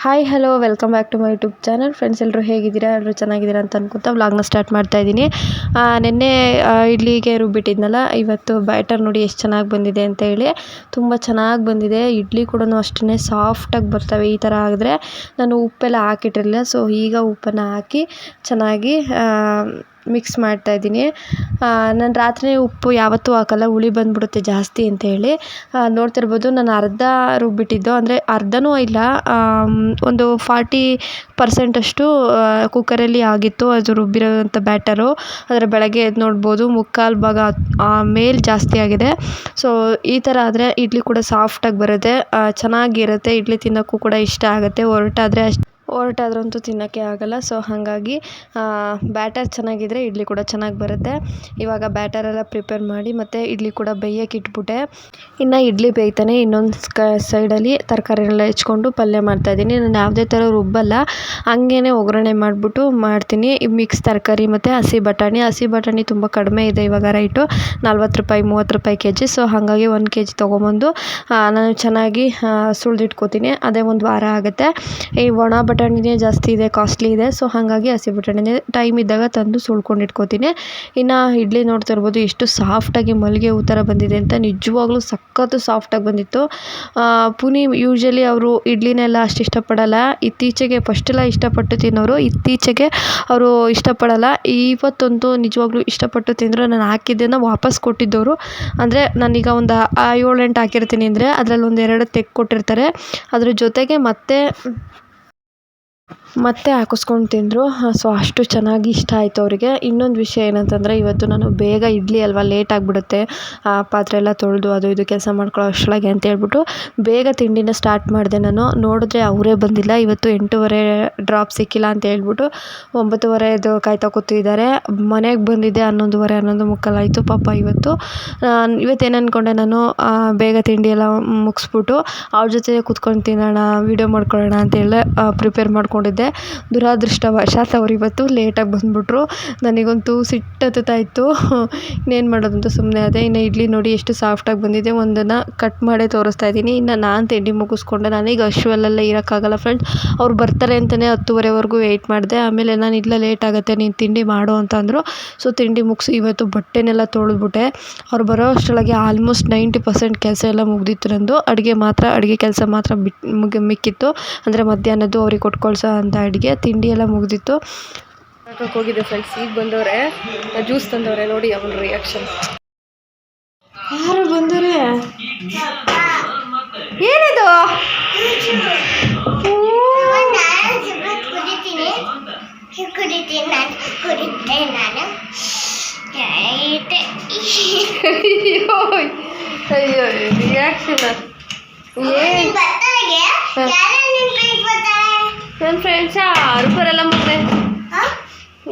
Hi hello welcome back to my YouTube channel. Friends ಎಲ್ಲರೂ ಹೇಗಿದ್ದೀರಾ? ಎಲ್ಲರೂ ಚೆನ್ನಾಗಿದ್ದೀರಾ ಅಂತ ಅನ್ಕೊತಾ ವ್ಲಾಗ್ನ ಸ್ಟಾರ್ಟ್ ಮಾಡ್ತಾ ಇದ್ದೀನಿ. ನಿನ್ನೆ ಇಡ್ಲಿಗೆ ರುಬ್ಬಿಟ್ಟಿದ್ನಲ್ಲ, ಇವತ್ತು ಬ್ಯಾಟರ್ ನೋಡಿ ಎಷ್ಟು ಚೆನ್ನಾಗಿ ಬಂದಿದೆ ಅಂತ ಹೇಳಿ. ತುಂಬ ಚೆನ್ನಾಗಿ ಬಂದಿದೆ. ಇಡ್ಲಿ ಕೂಡ ಅಷ್ಟೇ ಸಾಫ್ಟಾಗಿ ಬರ್ತವೆ ಈ ಥರ ಆಗಿದ್ರೆ. ನಾನು ಉಪ್ಪೆಲ್ಲ ಹಾಕಿಟ್ಟಿರಲಿಲ್ಲ, ಸೊ ಈಗ ಉಪ್ಪನ್ನು ಹಾಕಿ ಚೆನ್ನಾಗಿ ಮಿಕ್ಸ್ ಮಾಡ್ತಾಯಿದ್ದೀನಿ. ನಾನು ರಾತ್ರಿ ಉಪ್ಪು ಯಾವತ್ತೂ ಹಾಕಲ್ಲ, ಹುಳಿ ಬಂದುಬಿಡುತ್ತೆ ಜಾಸ್ತಿ ಅಂತ ಹೇಳಿ. ನೋಡ್ತಿರ್ಬೋದು ನಾನು ಅರ್ಧ ರುಬ್ಬಿಟ್ಟಿದ್ದು, ಅಂದರೆ ಅರ್ಧನೂ ಇಲ್ಲ, ಒಂದು 40% ಅಷ್ಟು ಕುಕ್ಕರಲ್ಲಿ ಆಗಿತ್ತು ಅದು ರುಬ್ಬಿರೋಂಥ ಬ್ಯಾಟರು. ಆದರೆ ಬೆಳಗ್ಗೆ ಎದ್ದು ನೋಡ್ಬೋದು ಮುಕ್ಕಾಲು ಭಾಗ ಮೇಲೆ ಜಾಸ್ತಿ ಆಗಿದೆ. ಸೊ ಈ ಥರ ಆದರೆ ಇಡ್ಲಿ ಕೂಡ ಸಾಫ್ಟಾಗಿ ಬರುತ್ತೆ, ಚೆನ್ನಾಗಿರುತ್ತೆ. ಇಡ್ಲಿ ತಿನ್ನೋಕ್ಕೂ ಕೂಡ ಇಷ್ಟ ಆಗುತ್ತೆ. ಹೊರಟಾದ್ರಂತೂ ತಿನ್ನೋಕ್ಕೆ ಆಗೋಲ್ಲ. ಸೊ ಹಾಗಾಗಿ ಬ್ಯಾಟರ್ ಚೆನ್ನಾಗಿದ್ದರೆ ಇಡ್ಲಿ ಕೂಡ ಚೆನ್ನಾಗಿ ಬರುತ್ತೆ. ಇವಾಗ ಬ್ಯಾಟರೆಲ್ಲ ಪ್ರಿಪೇರ್ ಮಾಡಿ ಮತ್ತು ಇಡ್ಲಿ ಕೂಡ ಬೇಯಕ್ಕೆ ಇಟ್ಬಿಟ್ಟೆ. ಇನ್ನು ಇಡ್ಲಿ ಬೇಯ್ತಾನೆ, ಇನ್ನೊಂದು ಸೈಡಲ್ಲಿ ತರಕಾರಿನೆಲ್ಲ ಹೆಚ್ಕೊಂಡು ಪಲ್ಯ ಮಾಡ್ತಾಯಿದ್ದೀನಿ. ನಾನು ಯಾವುದೇ ಥರ ರುಬ್ಬಲ್ಲ, ಹಂಗೇ ಒಗ್ಗರಣೆ ಮಾಡಿಬಿಟ್ಟು ಮಾಡ್ತೀನಿ. ಮಿಕ್ಸ್ ತರಕಾರಿ ಮತ್ತು ಹಸಿ ಬಟಾಣಿ ತುಂಬ ಕಡಿಮೆ ಇದೆ ಇವಾಗ ರೈಟು, 40 ರೂಪಾಯಿ 30 ರೂಪಾಯಿ ಕೆಜಿ. ಸೊ ಹಾಗಾಗಿ 1 kg ತೊಗೊಂಬಂದು ನಾನು ಚೆನ್ನಾಗಿ ಸುಳಿದಿಟ್ಕೋತೀನಿ. ಅದೇ ಒಂದು ವಾರ ಆಗುತ್ತೆ. ಈ ಒಣ ಬಟಾಣಿನೇ ಜಾಸ್ತಿ ಇದೆ, ಕಾಸ್ಟ್ಲಿ ಇದೆ. ಸೊ ಹಾಗಾಗಿ ಹಸಿ ಬಟಾಣಿನೇ ಟೈಮ್ ಇದ್ದಾಗ ತಂದು ಸುಳ್ಕೊಂಡು ಇಟ್ಕೋತೀನಿ. ಇನ್ನು ಇಡ್ಲಿ ನೋಡ್ತಿರ್ಬೋದು ಎಷ್ಟು ಸಾಫ್ಟಾಗಿ ಮಲ್ಲಿಗೆ ಹೂ ಥರ ಬಂದಿದೆ ಅಂತ. ನಿಜವಾಗ್ಲೂ ಸಖತ್ತು ಸಾಫ್ಟಾಗಿ ಬಂದಿತ್ತು. ಪುನಿ ಯೂಶ್ವಲಿ ಅವರು ಇಡ್ಲಿನೆಲ್ಲ ಅಷ್ಟು ಇಷ್ಟಪಡಲ್ಲ. ಇತ್ತೀಚೆಗೆ ಫಸ್ಟೆಲ್ಲ ಇಷ್ಟಪಟ್ಟು ತಿನ್ನೋರು, ಇತ್ತೀಚೆಗೆ ಅವರು ಇಷ್ಟಪಡಲ್ಲ. ಇವತ್ತಂತೂ ನಿಜವಾಗ್ಲೂ ಇಷ್ಟಪಟ್ಟು ತಿಂದರು. ನಾನು ಹಾಕಿದ್ದನ್ನು ವಾಪಸ್ ಕೊಟ್ಟಿದ್ದವರು. ಅಂದರೆ ನಾನೀಗ ಒಂದು 7-8 ಹಾಕಿರ್ತೀನಿ ಅಂದರೆ ಅದರಲ್ಲಿ ಒಂದು 2 ತೆಗ್ದುಕೊಟ್ಟಿರ್ತಾರೆ. ಅದ್ರ ಜೊತೆಗೆ ಮತ್ತೆ ಹಾಕಿಸ್ಕೊಂಡು ತಿಂದರು. ಸೊ ಅಷ್ಟು ಚೆನ್ನಾಗಿ ಇಷ್ಟ ಆಯಿತು ಅವರಿಗೆ. ಇನ್ನೊಂದು ವಿಷಯ ಏನಂತಂದರೆ, ಇವತ್ತು ನಾನು ಬೇಗ ಇಡ್ಲಿ ಅಲ್ವಾ, ಲೇಟ್ ಆಗಿಬಿಡುತ್ತೆ, ಪಾತ್ರೆ ಎಲ್ಲ ತೊಳೆದು ಅದು ಇದು ಕೆಲಸ ಮಾಡ್ಕೊಳ್ಳೋ ಅಷ್ಟರೊಳಗೆ ಅಂತ ಹೇಳ್ಬಿಟ್ಟು ಬೇಗ ತಿಂಡಿನ ಸ್ಟಾರ್ಟ್ ಮಾಡಿದೆ. ನಾನು ನೋಡಿದ್ರೆ ಅವರೇ ಬಂದಿಲ್ಲ. ಇವತ್ತು 8:30 ಡ್ರಾಪ್ ಸಿಕ್ಕಿಲ್ಲ ಅಂತ ಹೇಳ್ಬಿಟ್ಟು 9:30 ಕಾಯ್ತಾ ಕೂತಿದ್ದಾರೆ. ಮನೆಗೆ ಬಂದಿದ್ದೆ 11:30 11:45 ಆಯಿತು ಪಾಪ. ಇವತ್ತೇನು ಅಂದ್ಕೊಂಡೆ ನಾನು, ಬೇಗ ತಿಂಡಿ ಎಲ್ಲ ಮುಗಿಸ್ಬಿಟ್ಟು ಅವ್ರ ಜೊತೆ ಕೂತ್ಕೊಂಡು ತಿನ್ನೋಣ, ವೀಡಿಯೋ ಮಾಡ್ಕೊಳ್ಳೋಣ ಅಂತೇಳಿ ಪ್ರಿಪೇರ್ ಮಾಡ್ಕೊಂಡಿದ್ದೆ. ದುರಾದೃಷ್ಟವಶಾತ್ ಅವ್ರು ಇವತ್ತು ಲೇಟಾಗಿ ಬಂದುಬಿಟ್ರು. ನನಗಂತೂ ಸಿಟ್ಟು ಇತ್ತು. ಇನ್ನೇನು ಮಾಡೋದು ಅಂತ ಸುಮ್ಮನೆ ಅದೇ. ಇನ್ನು ಇಡ್ಲಿ ನೋಡಿ ಎಷ್ಟು ಸಾಫ್ಟಾಗಿ ಬಂದಿದೆ. ಒಂದನ್ನು ಕಟ್ ಮಾಡೇ ತೋರಿಸ್ತಾ ಇದ್ದೀನಿ. ಇನ್ನು ನಾನು ತಿಂಡಿ ಮುಗಿಸ್ಕೊಂಡೆ. ನನಗೆ ಹಶ್ವಲ್ಲೆಲ್ಲ ಇರೋಕ್ಕಾಗಲ್ಲ ಫ್ರೆಂಡ್ಸ್. ಅವ್ರು ಬರ್ತಾರೆ ಅಂತಲೇ 10:30ವರೆಗೂ ವೆಯ್ಟ್ ಮಾಡಿದೆ. ಆಮೇಲೆ ನಾನು ಇಲ್ಲ ಲೇಟ್ ಆಗುತ್ತೆ, ನೀನು ತಿಂಡಿ ಮಾಡು ಅಂತಂದರು. ಸೊ ತಿಂಡಿ ಮುಗಿಸಿ ಇವತ್ತು ಬಟ್ಟೆನೆಲ್ಲ ತೊಳೆದ್ಬಿಟ್ಟೆ. ಅವ್ರು ಬರೋ ಅಷ್ಟರೊಳಗೆ ಆಲ್ಮೋಸ್ಟ್ 90% ಕೆಲಸ ಎಲ್ಲ ಮುಗ್ದಿತ್ತು ನಂದು. ಅಡುಗೆ ಕೆಲಸ ಮಾತ್ರ ಮಿಕ್ಕಿತ್ತು. ಅಂದರೆ ಮಧ್ಯಾಹ್ನದ್ದು ಅವ್ರಿಗೆ ಕೊಟ್ಕೊಳ್ಸೋ ಅಂತ ಅಡುಗೆ. ತಿಂಡಿ ಎಲ್ಲ ಮುಗ್ದಿತ್ತು. ಹಾಕಕ್ಕೆ ಹೋಗಿದ್ದೆ ಫ್ರೆಂಡ್ಸ್. ಈಗ ಬಂದವ್ರೆ, ಜ್ಯೂಸ್ ತಂದವ್ರೆ. ನೋಡಿ ಅವನ ರಿಯಾಕ್ಷನ್. ಯಾರು ಬಂದವ್ರೆ? ಏನಿದು? ಅಯ್ಯೋ ರಿಯಾಕ್ಷನ್. ನನ್ನ ಫ್ರೆಂಡ್ಸ್ ಯಾರು ಬರಲ್ಲ ಮತ್ತೆ,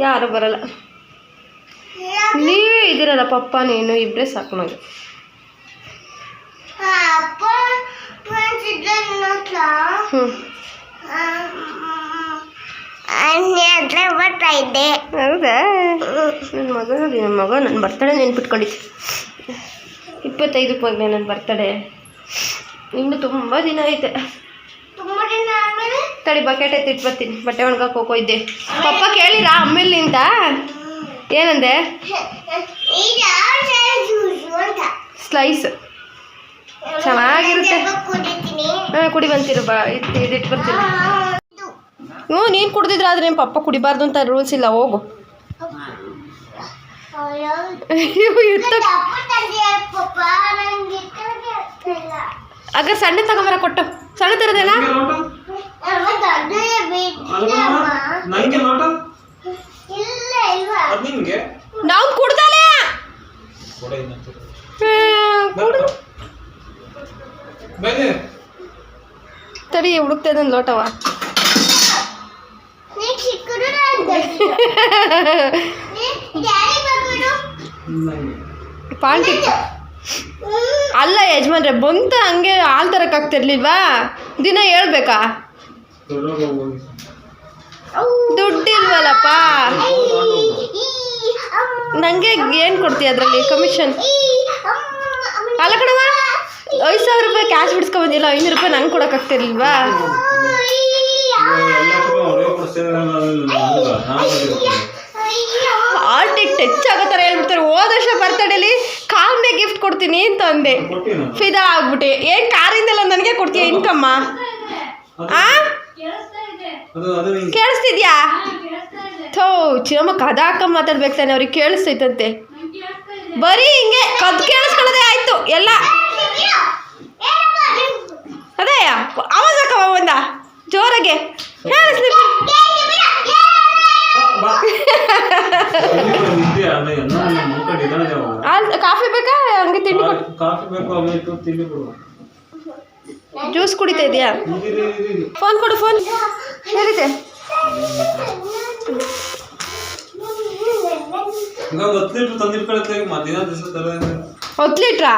ಯಾರು ಬರಲ್ಲ. ನೀವೇ ಇದ್ದೀರಲ್ಲ ಪಪ್ಪ ನೀನು ಇಬ್ಬರೇ ಸಾಕು ನನಗೆ. ಹೌದಾ? ನನ್ನ ಮಗ ನನ್ನ ಬರ್ತಡೇ ನೆನ್ಪಿಟ್ಕೊಂಡಿದ್ದೆ. 25ಕ್ಕೆ ಮಗನೇ ನನ್ನ ಬರ್ತಡೇ. ಇನ್ನು ತುಂಬ ದಿನ ಐತೆ. ತಡಿ ಬಕೆಟ್ ಎತ್ತಿಟ್ಟು ಬರ್ತೀನಿ. ಬಟ್ಟೆ ಒಣಗಕ್ಕೆ ಹೋಗಿದ್ದೆ. ಪಪ್ಪ ಕೇಳಿರಾ ಆಮೇಲೆ ನಿಂತ ಏನಂದೆ? ಸ್ಲೈಸ್ ಚೆನ್ನಾಗಿರುತ್ತೆ. ಕುಡಿ ಬಂತೀರು ಇದಿಟ್ಟು ಬರ್ತೀನಿ. ನೀನು ಕುಡ್ದಿದ್ರೆ ಆದರೆ ನಿಮ್ಮ ಪಪ್ಪ ಕುಡಿಬಾರ್ದು ಅಂತ ರೂಲ್ಸ್ ಇಲ್ಲ. ಹೋಗು. ಆಗ ಸಣ್ಣ ತಗೊಂಬರ ಕೊಟ್ಟು. ಸಣ್ಣ ತರದೇನಾ? ನಾವು ಕುಡ್ದಲೇ ತಡಿ ಹುಡುಕ್ತಾ ಇದ್ದಾನೆ ಲೋಟವ. ಪಾಂಟಿ ಅಲ್ಲ ಯಜಮಾನ್ರೆ, ಬಂತ ಹಂಗೆ ಹಾಲು ತರಕ್ಕಾಗ್ತಿರ್ಲಿಲ್ವಾ? ದಿನ ಹೇಳ್ಬೇಕಾ? ದುಡ್ಡಿಲ್ವಲ್ಲಪ್ಪ. ನನಗೆ ಏನು ಕೊಡ್ತೀಯ ಅದರಲ್ಲಿ ಕಮಿಷನ್? ಅಲ್ಲ ಕಣವ, 5,000 ರೂಪಾಯಿ ಕ್ಯಾಶ್ ಬಿಡಿಸ್ಕೊಬಂದಿಲ್ಲ, 500 ರೂಪಾಯಿ ನಂಗೆ ಕೊಡೋಕ್ಕಾಗ್ತಿರ್ಲಿಲ್ವಾ? ಅಂದೆ. ಫಿದಾ ಆಗ್ಬಿಟ್ಟೆ. ಏನು ಕಾರಿಂದೆಲ್ಲ ನನಗೆ ಕೊಡ್ತೀಯ ಇನ್ಕಮ್ಮ? ಕೇಳಿಸ್ತಿದ್ಯಾ? ಥೋ ಚಿನ್ನಮ್ಮ ಕದ ಹಾಕಮ್ಮ ಮಾತಾಡ್ಬೇಕು ತಾನೆ, ಅವ್ರಿಗೆ ಕೇಳಿಸ್ತೈತಂತೆ. ಬರೀ ಹಿಂಗೆ ಕದ್ ಕೇಳಿಸ್ಕೊಳ್ಳೋದೇ ಆಯ್ತು ಎಲ್ಲ. ಅದೇ ಆವಾಜ್ ಹಾಕವ ಒಂದ ಜೋರಾಗೆ ಕೇಳಿಸ್ಲಿ. ಕಾಫಿ ಬೇಕಾ? ಹಂಗೆ ತಿಂಡಿ ಜ್ಯೂಸ್ ಕುಡಿತಾ ಇದೆಯಾ? ಫೋನ್ ಕೊಡು. ಫೋನ್ ಹೇಳಿದೆ. 10 ಲೀಟ್ರಾ?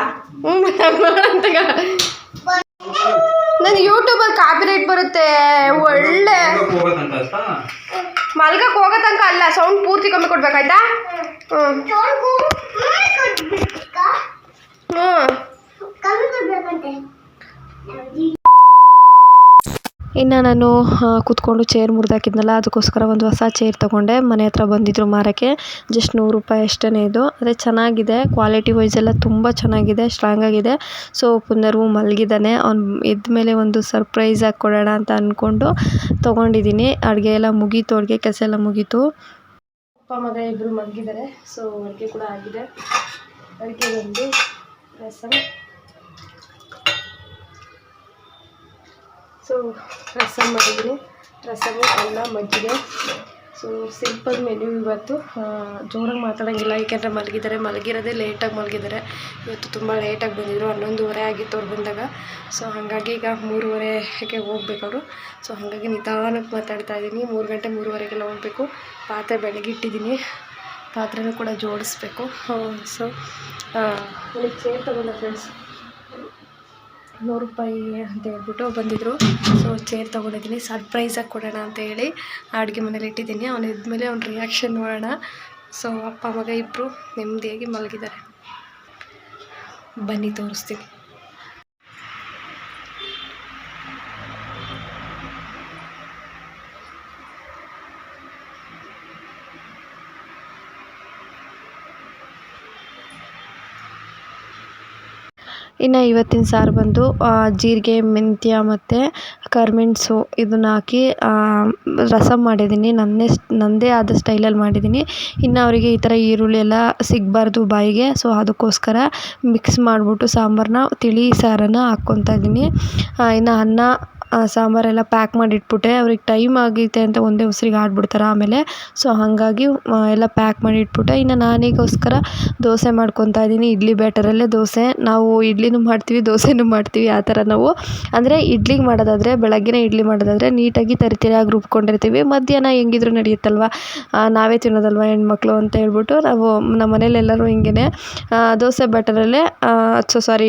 ನನ್ನ ಯೂಟ್ಯೂಬಲ್ಲಿ ಕಾಪಿ ರೈಟ್ ಬರುತ್ತೆ. ಒಳ್ಳೆ ಮಲ್ಗಕ್ಕೆ ಹೋಗೋ ತನಕ ಅಲ್ಲ, ಸೌಂಡ್ ಪೂರ್ತಿ ಕಮ್ಮಿ ಕೊಡ್ಬೇಕಾಯ್ತಾ? ಇನ್ನು ನಾನು ಕೂತ್ಕೊಂಡು ಚೇರ್ ಮುರಿದಾಕಿದ್ನಲ್ಲ, ಅದಕ್ಕೋಸ್ಕರ ಒಂದು ಹೊಸ ಚೇರ್ ತೊಗೊಂಡೆ. ಮನೆ ಹತ್ರ ಬಂದಿದ್ರು ಮಾರೋಕ್ಕೆ. ಜಸ್ಟ್ 100 ರೂಪಾಯಿ ಅಷ್ಟೇ ಇದು. ಅದೇ ಚೆನ್ನಾಗಿದೆ, ಕ್ವಾಲಿಟಿ ವೈಸ್ ಎಲ್ಲ ತುಂಬ ಚೆನ್ನಾಗಿದೆ, ಸ್ಟ್ರಾಂಗ್ ಆಗಿದೆ. ಸೊ ಪುನರ್ವು ಮಲಗಿದ್ದಾನೆ. ಅವ್ನು ಎದ್ದ ಮೇಲೆ ಒಂದು ಸರ್ಪ್ರೈಸ್ ಆಗಿ ಕೊಡೋಣ ಅಂತ ಅಂದ್ಕೊಂಡು ತೊಗೊಂಡಿದ್ದೀನಿ. ಅಡುಗೆ ಎಲ್ಲ ಮುಗೀತು, ಅಡುಗೆ ಕೆಲಸ ಎಲ್ಲ ಮುಗೀತು. ಅಪ್ಪ ಮಗ ಇಬ್ಬರು ಮಲಗಿದ್ದಾರೆ. ಸೊ ಅಡುಗೆ ಕೂಡ ಆಗಿದೆ. ಅಡುಗೆ ಬಂದು ರಸಮ್. ಸೊ ರಸಮ್ ಮಾಡಿದ್ದೀನಿ. ರಸಮು, ಅನ್ನ, ಮಜ್ಜಿಗೆ. ಸೊ ಸಿಂಪಲ್ ಮೆನ್ಯೂ ಇವತ್ತು. ಜೋರಾಗಿ ಮಾತಾಡೋಂಗಿಲ್ಲ, ಏಕೆಂದರೆ ಮಲಗಿರೋದೇ ಲೇಟಾಗಿ ಮಲಗಿದ್ದಾರೆ. ಇವತ್ತು ತುಂಬ ಲೇಟಾಗಿ ಬಂದಿದ್ದರು. 11:30 ಆಗಿತ್ತು ಅವ್ರು ಬಂದಾಗ. ಸೊ ಹಾಗಾಗಿ ಈಗ 3:30ಗೆ ಹೋಗ್ಬೇಕು ಅವರು. ಸೊ ಹಾಗಾಗಿ ನಿಧಾನಕ್ಕೆ ಮಾತಾಡ್ತಾ ಇದ್ದೀನಿ. 3 ಗಂಟೆ 3:30ಗೆಲ್ಲ ಹೋಗಬೇಕು. ಪಾತ್ರೆ ಬೆಳಗ್ಗೆ ಇಟ್ಟಿದ್ದೀನಿ, ಪಾತ್ರೆನೂ ಕೂಡ ಜೋಡಿಸ್ಬೇಕು. ಸೊ ನನಗೆ ಚೇರ್ ತೊಗೊಂಡೆ ಫ್ರೆಂಡ್ಸ್, 100 ರೂಪಾಯಿ ಅಂತ ಹೇಳ್ಬಿಟ್ಟು ಬಂದಿದ್ದರು. ಸೊ ಚೇರ್ ತೊಗೊಂಡಿದ್ದೀನಿ, ಸರ್ಪ್ರೈಸಾಗಿ ಕೊಡೋಣ ಅಂತ ಹೇಳಿ ಅಡುಗೆ ಮನೇಲಿ ಇಟ್ಟಿದ್ದೀನಿ. ಅವನು ಇದ್ಮೇಲೆ ಅವ್ನ ರಿಯಾಕ್ಷನ್ ನೋಡೋಣ. ಸೊ ಅಪ್ಪ ಮಗ ಇಬ್ಬರು ನೆಮ್ಮದಿಯಾಗಿ ಮಲಗಿದ್ದಾರೆ. ಬನ್ನಿ ತೋರಿಸ್ತೀನಿ. ಇನ್ನು ಇವತ್ತಿನ ಸಾರು ಬಂದು ಜೀರಿಗೆ, ಮೆಂತ್ಯ ಮತ್ತು ಕರಿಮೆಣಸು ಇದನ್ನ ಹಾಕಿ ರಸಮ್ ಮಾಡಿದ್ದೀನಿ. ನನ್ನದೇ ಆದ ಸ್ಟೈಲಲ್ಲಿ ಮಾಡಿದ್ದೀನಿ. ಇನ್ನು ಅವರಿಗೆ ಈ ಥರ ಈರುಳ್ಳಿ ಎಲ್ಲ ಸಿಗಬಾರ್ದು ಬಾಯಿಗೆ. ಸೊ ಅದಕ್ಕೋಸ್ಕರ ಮಿಕ್ಸ್ ಮಾಡಿಬಿಟ್ಟು ಸಾಂಬಾರನ್ನ, ತಿಳಿ ಸಾರನ್ನು ಹಾಕ್ಕೊತಾ ಇದ್ದೀನಿ. ಇನ್ನು ಅನ್ನ ಸಾಂಬಾರೆಲ್ಲ ಪ್ಯಾಕ್ ಮಾಡಿ ಇಟ್ಬಿಟ್ಟೆ. ಅವ್ರಿಗೆ ಟೈಮ್ ಆಗೈತೆ ಅಂತ ಒಂದೇ ಉಸಿರಿಗೆ ಆಡ್ಬಿಡ್ತಾರೆ ಆಮೇಲೆ. ಸೊ ಹಾಗಾಗಿ ಎಲ್ಲ ಪ್ಯಾಕ್ ಮಾಡಿ ಇಟ್ಬಿಟ್ಟೆ. ಇನ್ನು ನಾನಿಗೋಸ್ಕರ ದೋಸೆ ಮಾಡ್ಕೊತಾ ಇದ್ದೀನಿ. ಇಡ್ಲಿ ಬ್ಯಾಟರಲ್ಲೇ ದೋಸೆ. ನಾವು ಇಡ್ಲಿನೂ ಮಾಡ್ತೀವಿ, ದೋಸೆನೂ ಮಾಡ್ತೀವಿ. ಆ ಥರ ನಾವು ಅಂದರೆ ಇಡ್ಲಿಗೆ ಮಾಡೋದಾದರೆ, ಬೆಳಗ್ಗೆನೇ ಇಡ್ಲಿ ಮಾಡೋದಾದರೆ ನೀಟಾಗಿ ತರಿತರಿಯಾಗಿ ರುಬ್ಕೊಂಡಿರ್ತೀವಿ. ಮಧ್ಯಾಹ್ನ ಹೆಂಗಿದ್ರು ನಡೆಯುತ್ತಲ್ವ, ನಾವೇ ತಿನ್ನೋದಲ್ವ ಹೆಣ್ಮಕ್ಳು ಅಂತ ಹೇಳ್ಬಿಟ್ಟು ನಾವು ನಮ್ಮ ಮನೇಲಿ ಎಲ್ಲರೂ ಹಿಂಗೆ ದೋಸೆ ಬ್ಯಾಟರಲ್ಲೇ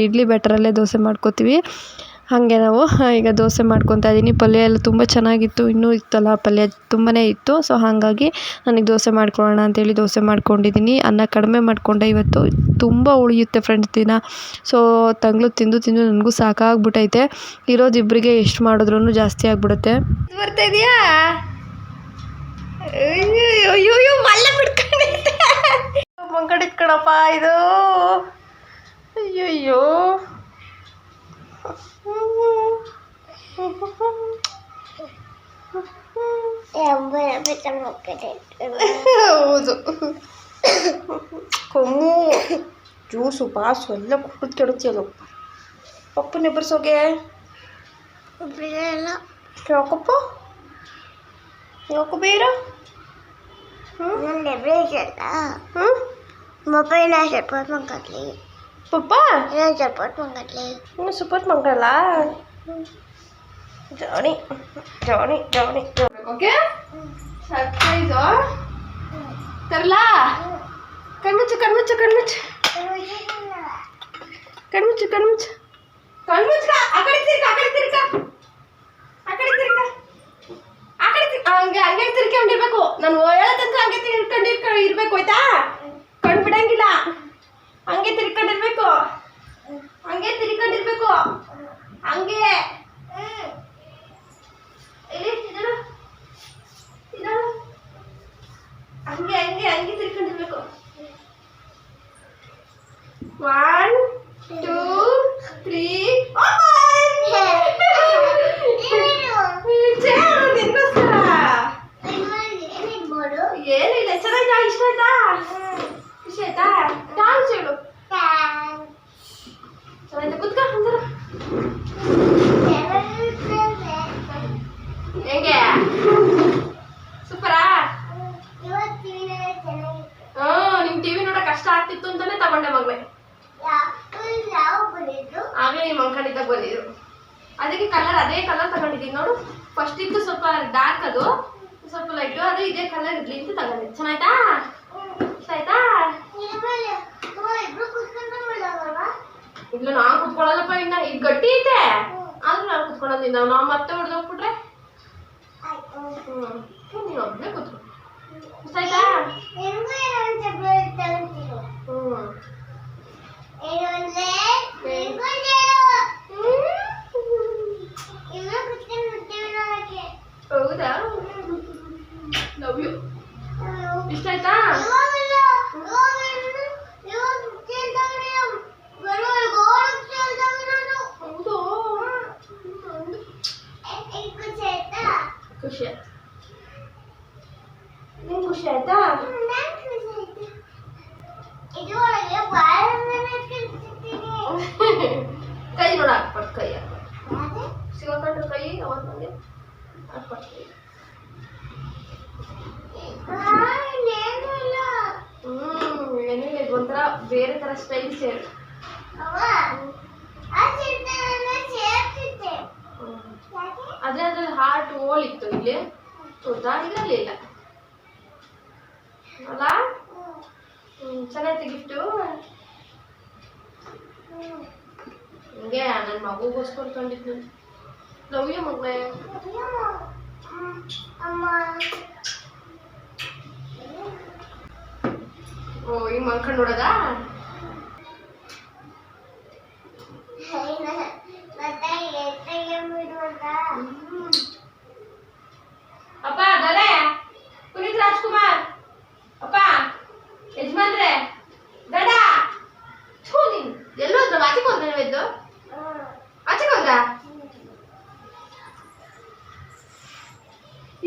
ಇಡ್ಲಿ ಬ್ಯಾಟರಲ್ಲೇ ದೋಸೆ ಮಾಡ್ಕೋತೀವಿ. ಹಾಗೆ ನಾವು ಈಗ ದೋಸೆ ಮಾಡ್ಕೊತಾ ಇದ್ದೀನಿ. ಪಲ್ಯ ಎಲ್ಲ ತುಂಬ ಚೆನ್ನಾಗಿತ್ತು, ಇನ್ನೂ ಇತ್ತಲ್ಲ ಪಲ್ಯ ತುಂಬಾ ಇತ್ತು. ಸೊ ಹಾಗಾಗಿ ನನಗೆ ದೋಸೆ ಮಾಡ್ಕೊಳ್ಳೋಣ ಅಂತೇಳಿ ದೋಸೆ ಮಾಡ್ಕೊಂಡಿದ್ದೀನಿ. ಅನ್ನ ಕಡಿಮೆ ಮಾಡಿಕೊಂಡೆ ಇವತ್ತು, ತುಂಬ ಉಳಿಯುತ್ತೆ ಫ್ರೆಂಡ್ಸ್ ದಿನ. ಸೊ ತಂಗ್ಳು ತಿಂದು ನನಗೂ ಸಾಕಾಗ್ಬಿಟ್ಟೈತೆ. ಇರೋದು ಇಬ್ಬರಿಗೆ ಎಷ್ಟು ಮಾಡಿದ್ರೂ ಜಾಸ್ತಿ ಆಗಿಬಿಡುತ್ತೆ. ಬರ್ತಾ ಇದೆಯಾ? ಅಯ್ಯೋ ಮಲ್ಲ ಬಿಡ್ಕೊಂಡೈತೆ, ಮಂಗಡಿತ್ ಕಣಪ್ಪ ಇದು. ಅಯ್ಯಯ್ಯೋ ಹೌದು, ಕೊಮ್ಮು ಜ್ಯೂಸು ಬಾಸು ಎಲ್ಲ ಕುಡಿದು ಕೆಡುತ್ತಿಯಲ್ಲ. ಪಪ್ಪನ ಎಬ್ಬರಿಸೋಗೆ ಯಾಕಪ್ಪ, ಯಾಕೋ ಬೇಡ. ಪಪ್ಪ ಸಪೋರ್ಟ್ ಮಾಡಲ್ಲ. ಜಾಣಿ ಓಕೆ. ಸರ್ಪ್ರೈಸು ತರಲಾ? ಕಣ್ಮುಚ್ಚು ಆ ಕಡೆ ಹಂಗೆ ತಿರ್ಕೊಂಡಿರ್ಬೇಕು. ನಾನು ಹೇಳತಂತ್ರ ಹಂಗೆ ತಿರ್ಕೊಂಡಿರ್ಬೇಕು ಆಯ್ತಾ? ಕಣ್ ಬಿಡಂಗಿಲ್ಲ, ಹಂಗೆ ತಿರ್ಕೊಂಡಿರ್ಬೇಕು. ಹಂಗೆ ತಿರ್ಕೊಂಡಿರ್ಬೇಕು. ಹಂಗೆ ತಿರ್ಕೊಂಡಿರ್ಬೇಕು. 1 2 ಹೆಂಗೆ ಸೂಪರಾ? ನಿಮ್ ಟಿವಿ ನೋಡಕ್ ಕಷ್ಟ ಆಗ್ತಿತ್ತು ಅಂತಾನೆ ತಗೊಂಡೆ ಮಗ್ನೆ. ಆಗ್ಲೇ ನಿಮ್ ಅಂಕಣಿದ್ದಾಗ ಬಂದಿದ್ರು, ಅದಕ್ಕೆ ಕಲರ್ ಅದೇ ಕಲರ್ ತಗೊಂಡಿದ್ದೀನಿ ನೋಡು. ಫಸ್ಟ್ ಇತ್ತು ಸ್ವಲ್ಪ ಡಾರ್ಕ್, ಅದು ಸ್ವಲ್ಪ ಲೈಟು, ಅದು ಇದೇ ಕಲರ್ ಇರ್ಲಿ ಅಂತ ತಗೊಂಡೆ. ಚೆನ್ನಾಯ್ತಾ? ಇಷ್ಟ ಆಯ್ತಾ? ಇಲ್ಲ ನಾನ್ ಕುತ್ಕೊಳ್ಳಲ್ಲಪ್ಪ, ಇನ್ನ ಈಗ ಗಟ್ಟಿ ಐತೆ ಆದ್ರೂ ನಾನು ಕುತ್ಕೊಳ್ಳೋದಿಲ್ಲ. ನಾವು ಮತ್ತೆ ಹೊಡೆದೋಗ್ಬಿಟ್ರೆ ನೀನು ಒಬ್ಬನೇ ಕುತ್ಕೊ. ಇಷ್ಟ ಆಯ್ತಾ? ಹೌದಾ? Love you. ಇಷ್ಟ ಆಯ್ತಾ? ಖುಷಿ ಆಯ್ತು. ನಿಂಗೆ ಖುಷಿ ಆಯ್ತಾ? ಕೈ ನೋಡ ಹಾಕ್ಬಾರ್ದು, ಕೈ ಹಾಕ್ಬಾರ್ದು, ಸಿಗೋಕೊಂಡ್ರೆ ಕೈ ಅವತ್ತು ನನಗೆ ಹಾಕ್ಬಾರ್ದು. ಏನಿಲ್ಲ, ಇದು ಒಂಥರ ಬೇರೆ ಥರ ಸ್ಟೈಲ್ ಸೇರು. ಅದೇ ಅದ್ರಲ್ಲಿ ಹಾರ್ಟ್ ಹೋಲ್ ಇತ್ತು ಇಲ್ಲಿ, ಹೌದಾ? ಇದರಲ್ಲಿ ಇಲ್ಲ ಅಲ್ಲ? ಚೆನ್ನಾಯ್ತು ಗಿಫ್ಟು. ಹಿಂಗೆ ನನ್ನ ಮಗುಗೋಸ್ಕರ ತಂದಿದ್ದು. ಲವ್ ಯು ಮಗಳೇ. ಓ ಈಗ ಮಲ್ಕೊಂಡು ನೋಡೋದಾ? ಅಪ್ಪ ದೊರೆ, ಪುನೀತ್ ರಾಜ್ಕುಮಾರ್, ಅಪ್ಪ ಯಜಮಾನ್ರೆ, ದಡ ಎಲ್ಲೋದ್ರ? ಆಚೆಗೆ ಹೋದ್ರ ನೀವೆದ್ದು? ಆಚೆಗೆ ಹೋದ್ರ?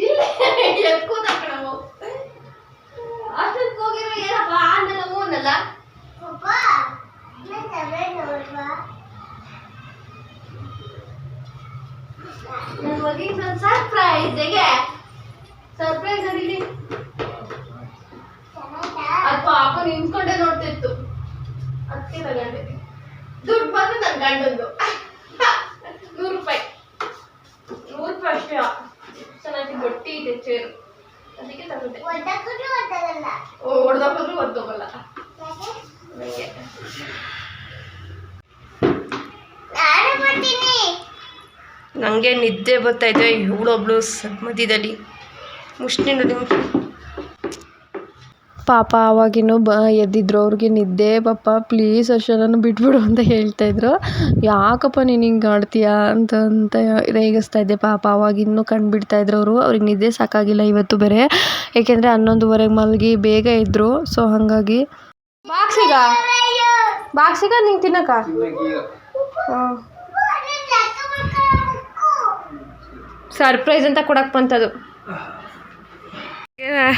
ಇಲ್ಲ ಎತ್ಕೋದ ಕಣವು. ಅಷ್ಟೊತ್ತಿಗೆ ಹೋಗಿರೋ ಏನಪ್ಪ ಅನ್ನಲ್ಲ ಮೂನಲ್ಲ. ನನ್ನ ಮಗಿಗೆ ಒಂದು ಸರ್ಪ್ರೈಸ್. ಹೇಗೆ ಸರ್ಪ್ರೈಸ್? ಅದಿಲ್ಲಿ ಅದು ಪಾಪ ನಿಂತ್ಕೊಂಡೆ ನೋಡ್ತಿತ್ತು, ಅದಕ್ಕೆ ತಗೊಂಡೆ. ದುಡ್ಡು ಬಂದು ನನ್ನ ಗಂಡಂದು 100 ರೂಪಾಯಿ ಅಷ್ಟೇ. ಚೆನ್ನಾಗಿ ಗಟ್ಟಿ ಇದೆ ಚೇರು, ಅದಕ್ಕೆ ತಗೊಂಡೆ. ಹೊಡೆದೋಗಿದ್ರು ಒದ್ದೋಗಲ್ಲ ನನಗೆ. ನನಗೆ ನಿದ್ದೆ ಬರ್ತಾಯಿದೆ. ಇವಳೊಬ್ಳು ಮಧ್ಯದಲ್ಲಿ ಮುಷ್ಟಿನಲ್ಲಿ ಪಾಪ ಅವಾಗಿನ್ನೂ ಎದ್ದಿದ್ರು. ಅವ್ರಿಗೆ ನಿದ್ದೆ ಪಾಪ, ಪ್ಲೀಸ್ ಅರ್ಷನನ್ನು ಬಿಟ್ಬಿಡು ಅಂತ ಹೇಳ್ತಾಯಿದ್ರು. ಯಾಕಪ್ಪ ನೀನು ಹಿಂಗೆ ಆಡ್ತೀಯಾ ಅಂತ ರೇಗಿಸ್ತಾ ಇದ್ದೆ. ಪಾಪ ಅವಾಗಿನ್ನೂ ಕಣ್ಣು ಬಿಡ್ತಾಯಿದ್ರು ಅವರು. ಅವ್ರಿಗೆ ನಿದ್ದೆ ಸಾಕಾಗಿಲ್ಲ ಇವತ್ತು ಬೇರೆ, ಏಕೆಂದರೆ 11:30 ಮಲಗಿ ಬೇಗ ಇದ್ದರು. ಸೊ ಹಾಗಾಗಿ ಬಾಕ್ಸಿಗ ನಿಂಗೆ ತಿನ್ನಕ್ಕ. ಹಾಂ, ಸರ್ಪ್ರೈಸ್ ಅಂತ ಕೊಡಕ್ಕೆ ಬಂತದು.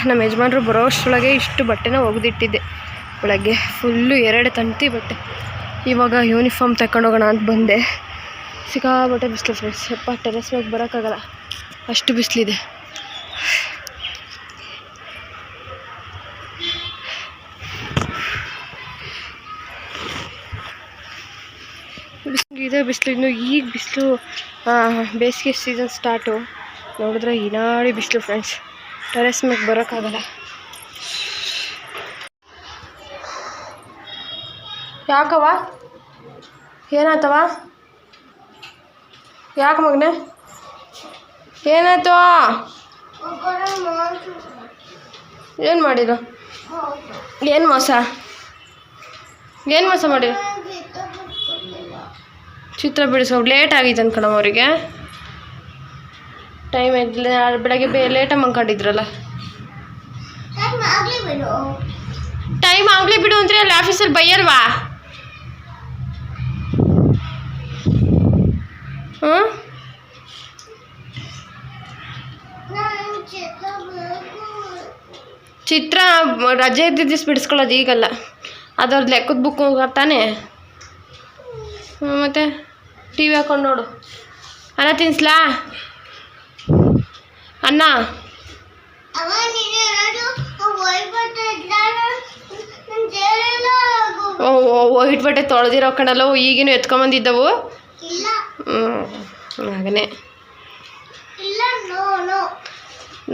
ನಮ್ಮ ಯಜಮಾನ್ರು ಬರೋ ಅಷ್ಟರೊಳಗೆ ಇಷ್ಟು ಬಟ್ಟೆನ ಒಗೆದಿಟ್ಟಿದ್ದೆ. ಬೆಳಗ್ಗೆ ಫುಲ್ಲು 2 ತಂತಿ ಬಟ್ಟೆ. ಇವಾಗ ಯೂನಿಫಾರ್ಮ್ ತಗೊಂಡೋಗೋಣ ಅಂತ ಬಂದೆ. ಸಿಕ್ಕಾಬಟ್ಟೆ ಬಿಸಿಲು ಫ್ರೆಂಡ್ಸ್. ಯಪ್ಪ ಟೆರೆಸ್ ಮೇಲೆ ಬರೋಕ್ಕಾಗಲ್ಲ, ಅಷ್ಟು ಬಿಸಿಲಿದೆ. ಇದೆ ಬಿಸಿಲು. ಇನ್ನು ಈಗ ಬಿಸಿಲು, ಬೇಸಿಗೆ ಸೀಸನ್ ಸ್ಟಾರ್ಟು. ನೋಡಿದ್ರೆ ಈನಾಡಿ ಬಿಸಿಲು ಫ್ರೆಂಡ್ಸ್. ಟೆರೆಸ್ ಮೇಲೆ ಬರೋಕ್ಕಾಗಲ್ಲ. ಯಾಕವ? ಏನಾಯ್ತವ? ಯಾಕೆ ಮಗನೆ ಏನಾಯ್ತು? ಏನು ಮಾಡಿರೋ? ಏನು ಮೋಸ? ಏನು ಮೋಸ ಮಾಡಿ? ಚಿತ್ರ ಬಿಡಿಸೋ ಲೇಟ್ ಆಗಿತ್ತು ಅನ್ಕಣಮ್ಮ ಅವರಿಗೆ. ಟೈಮ್ ಇದ್ದಿಲ್ಲ, ಬೆಳಗ್ಗೆ ಲೇಟಾಗಿ ಮಲ್ಕೊಂಡಿದ್ರಲ್ಲ. ಟೈಮ್ ಆಗಲಿ ಬಿಡು ಅಂದರೆ ಅಲ್ಲಿ ಆಫೀಸಲ್ಲಿ ಬೈಯಲ್ವಾ? ಹಾಂ, ಚಿತ್ರ ರಜೆ ಇದ್ದಿದ್ದು ಬಿಡಿಸ್ಕೊಳ್ಳೋದು ಈಗಲ್ಲ, ಅದರದ್ದು ಲೆಕ್ಕದ ಬುಕ್ ತಾನೇ. ಮತ್ತು ಟಿ ವಿ ಹಾಕೊಂಡು ನೋಡು. ಅನ್ನ ತಿನ್ನಿಸ್ಲಾ? ಅನ್ನ ವೈಟ್ ಬಟ್ಟೆ ತೊಳೆದಿರೋ ಕಣಲ್ಲ ಈಗೇನು ಎತ್ಕೊಂಬಂದಿದ್ದವು. ಹಾಗೇ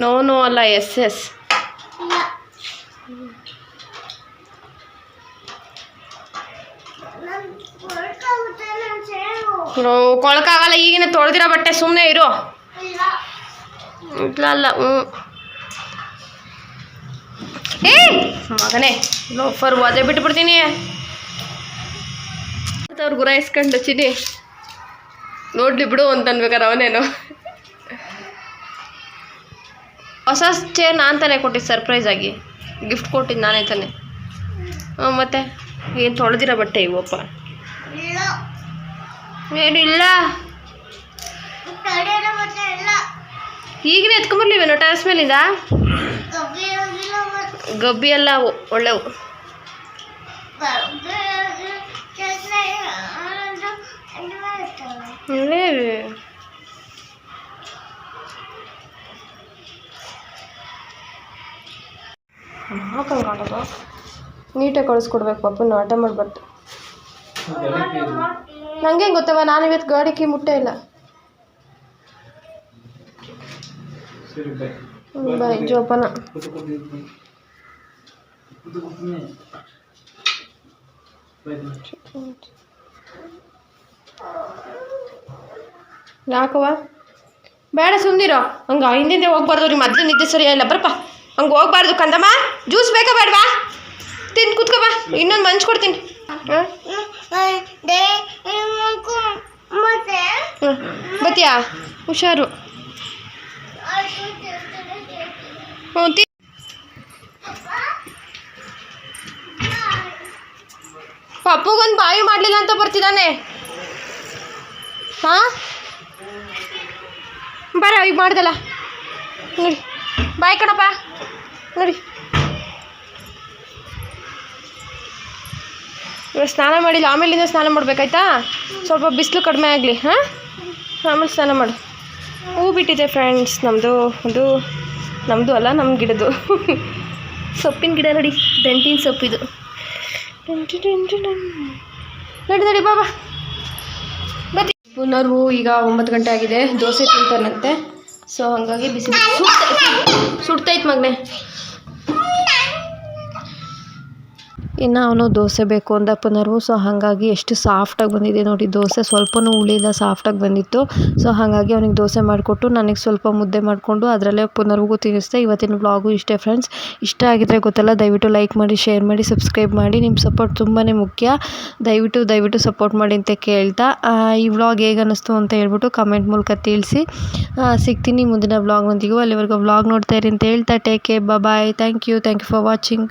ನೋ ಅಲ್ಲ ಎಸ್. ಕೊಳಕಾಗಲ್ಲ, ಈಗಿನ ತೊಳೆದಿರೋ ಬಟ್ಟೆ, ಸುಮ್ಮನೆ ಇರು. ಇಲ್ಲ ಏ ಮಗನೇ ಲೋಫರ್ ಓದೇ ಬಿಟ್ಬಿಡ್ತೀನಿ. ಅವ್ರು ಗುರಾಯಿಸ್ಕೊಂಡು ಚಿನಿ ನೋಡ್ಲಿ ಬಿಡು ಅಂತ ಅನ್ಬೇಕಾರೆ ಅವನೇನು ಹೊಸ ಚೇರ್ ನಾನು ತಾನೇ ಕೊಟ್ಟಿದ್ದು, ಸರ್ಪ್ರೈಸ್ ಆಗಿ ಗಿಫ್ಟ್ ಕೊಟ್ಟಿದ್ದು ನಾನೇ ತಾನೆ. ಮತ್ತೆ ಏನು ತೊಳೆದಿರೋ ಬಟ್ಟೆ ಇವಪ್ಪ? ಏನಿಲ್ಲ, ಈಗಿನ ಎತ್ಕೊಂಬರ್ಲಿವೇನೋ ಟೆರೆಸ್ ಮೇಲಿಂದ. ಗಬ್ಬಿ ಎಲ್ಲ ಒಳ್ಳೆವು. ಹಾಕಂಗಾಡೋದು ನೀಟಾಗಿ ಕಳಿಸ್ಕೊಡ್ಬೇಕು ಪಾಪನ, ಆಟ ಮಾಡಬಾರ್ದು. ನಂಗೆ ಗೊತ್ತವ, ನಾನು ಇವತ್ತು ಗಾಡಿ ಕೀ ಮುಟ್ಟೇ ಇಲ್ಲ. ಬಾಯ್ ಜೋಪಾನ. ಯಾಕವ ಬೇಡ ಸುಮ್ಮನಿರೋ, ಹಂಗೆ ಹಿಂದಿಂದ ಹೋಗ್ಬಾರ್ದು. ನಿಮ್ಮ ಮೊದಲು ನಿದ್ದೆ ಸರಿಯಾಗಿಲ್ಲ, ಬರಪ್ಪ ಹಂಗೆ ಹೋಗ್ಬಾರ್ದು. ಕಂದಮ್ಮ ಜ್ಯೂಸ್ ಬೇಕಾ ಬೇಡವಾ? ತಿಂದು ಕೂತ್ಕೋ ಬಾ, ಇನ್ನೊಂದು ಮಂಚ್ ಕೊಡ್ತೀನಿ. ಬತ್ತೀಯಾ? ಹುಷಾರು. ಪಪ್ಪುಗೊಂದು ಬಾಯಿ ಮಾಡಲಿಲ್ಲ ಅಂತ ಬರ್ತಿದ್ದಾನೆ. ಹಾಂ ಬರ, ಈಗ ಮಾಡ್ದಲ್ಲ ನೋಡಿ. ಬಾಯ್ ಕಣಪ್ಪ ನೋಡಿ. ಇವಾಗ ಸ್ನಾನ ಮಾಡಿಲ್ಲ, ಆಮೇಲಿಂದ ಸ್ನಾನ ಮಾಡಬೇಕಾಯ್ತಾ? ಸ್ವಲ್ಪ ಬಿಸಿಲು ಕಡಿಮೆ ಆಗಲಿ. ಹಾಂ ಆಮೇಲೆ ಸ್ನಾನ ಮಾಡು. ಹೂ ಬಿಟ್ಟಿದೆ ಫ್ರೆಂಡ್ಸ್ ನಮ್ಮದು ಅಲ್ಲ, ನಮ್ಮ ಗಿಡದ್ದು ಸೊಪ್ಪಿನ ಗಿಡ ನೋಡಿ, ದಂಟಿನ ಸೊಪ್ಪಿದು. ನೋಡಿ ಬಾಬಾ ಪುನರ್ವು ಈಗ 9 ಗಂಟೆ ಆಗಿದೆ. ದೋಸೆ ತಿಂತಾನಂತೆ, ಸೊ ಹಾಗಾಗಿ ಬಿಸಿ ಸುಡ್ತೈತೆ ಮಗನೆ. ಇನ್ನು ಅವನು ದೋಸೆ ಬೇಕು ಅಂದ ಪುನರ್ವು. ಸೊ ಹಾಗಾಗಿ ಎಷ್ಟು ಸಾಫ್ಟಾಗಿ ಬಂದಿದೆ ನೋಡಿ ದೋಸೆ, ಸ್ವಲ್ಪನೂ ಉಳಿದ ಸಾಫ್ಟಾಗಿ ಬಂದಿತ್ತು. ಸೊ ಹಾಗಾಗಿ ಅವನಿಗೆ ದೋಸೆ ಮಾಡಿಕೊಟ್ಟು ನನಗೆ ಸ್ವಲ್ಪ ಮುದ್ದೆ ಮಾಡಿಕೊಂಡು ಅದರಲ್ಲೇ ಪುನರ್ವಿಗೂ ತಿನ್ನಿಸ್ದೆ. ಇವತ್ತಿನ ವ್ಲಾಗು ಇಷ್ಟೇ ಫ್ರೆಂಡ್ಸ್. ಇಷ್ಟ ಆಗಿದ್ರೆ ಗೊತ್ತಲ್ಲ, ದಯವಿಟ್ಟು ಲೈಕ್ ಮಾಡಿ, ಶೇರ್ ಮಾಡಿ, ಸಬ್ಸ್ಕ್ರೈಬ್ ಮಾಡಿ. ನಿಮ್ಮ ಸಪೋರ್ಟ್ ತುಂಬಾ ಮುಖ್ಯ. ದಯವಿಟ್ಟು ಸಪೋರ್ಟ್ ಮಾಡಿ ಅಂತ ಕೇಳ್ತಾ, ಈ ವ್ಲಾಗ್ ಹೇಗೆ ಅನ್ನಿಸ್ತು ಅಂತ ಹೇಳ್ಬಿಟ್ಟು ಕಮೆಂಟ್ ಮೂಲಕ ತಿಳಿಸಿ. ಸಿಗ್ತೀನಿ ಮುಂದಿನ ವ್ಲಾಗ್ನೊಂದಿಗೂ. ಅಲ್ಲಿವರೆಗೂ ವ್ಲಾಗ್ ನೋಡ್ತಾ ಇರಿ ಅಂತ ಹೇಳ್ತಾ, take care, bye. Thank you for watching.